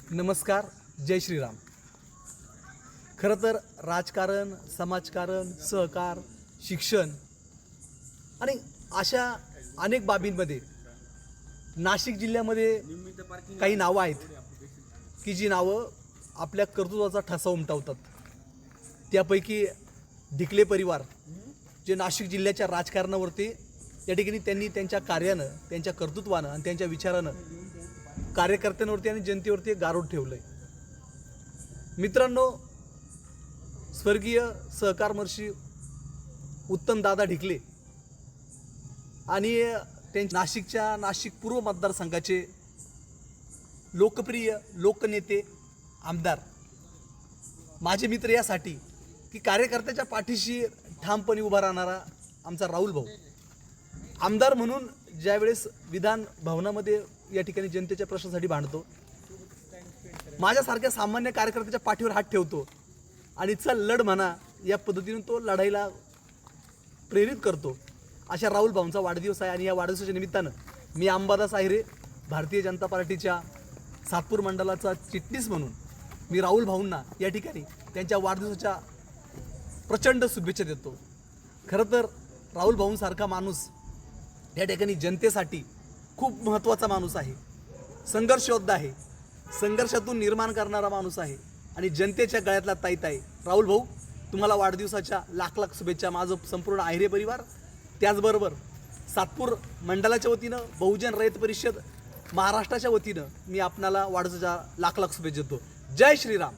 नमस्कार, जय श्रीराम। खरं तर राजकारण, समाजकारण, सहकार, शिक्षण आणि अशा अनेक बाबींमध्ये नाशिक जिल्ह्यामध्ये काही नावं आहेत की जी नावं आपल्या कर्तृत्वाचा ठसा उमटवतात। त्यापैकी ढिकले परिवार जे नाशिक जिल्ह्याच्या राजकारणावरती या ठिकाणी त्यांनी त्यांच्या कार्यानं, त्यांच्या कर्तृत्वानं आणि त्यांच्या विचारानं कार्यकर्त्यांवरती आणि जनतेवरती गारोड ठेवलं आहे। मित्रांनो, स्वर्गीय सहकारमर्षी उत्तमदादा ढिकले आणि त्यांच्या नाशिक पूर्व मतदारसंघाचे लोकप्रिय लोकनेते आमदार माझे मित्र यासाठी की कार्यकर्त्याच्या पाठीशी ठामपणे उभा राहणारा आमचा राहुल भाऊ आमदार म्हणून ज्यावेळेस विधान भवनामध्ये या ठिकाणी जनतेच्या प्रश्नासाठी भांडतो, माझ्यासारख्या सामान्य कार्यकर्त्याच्या पाठीवर हात ठेवतो आणि चल लढ म्हणा या पद्धतीने तो लढाईला प्रेरित करतो। अशा राहुल भाऊंचा वाढदिवस आहे आणि या वाढदिवसाच्या निमित्तानं मी अंबादास आहिरे, भारतीय जनता पार्टीच्या सातपूर मंडळाचा चिटणीस म्हणून मी राहुल भाऊंना या ठिकाणी त्यांच्या वाढदिवसाच्या प्रचंड शुभेच्छा देतो। खरं तर राहुल भाऊंसारखा माणूस या ठिकाणी जनतेसाठी खूप महत्त्वाचा माणूस आहे, संघर्ष योद्धा आहे, संघर्षातून निर्माण करणारा माणूस आहे आणि जनतेच्या गळ्यातला ताईत आहे। राहुल भाऊ, तुम्हाला वाढदिवसाच्या लाख लाख शुभेच्छा। माझं संपूर्ण आहिरे परिवार, त्याचबरोबर सातपूर मंडळाच्या वतीनं, बहुजन रयत परिषद महाराष्ट्राच्या वतीनं मी आपणाला वाढदिवसाच्या लाख लाख शुभेच्छा देतो। जय श्रीराम।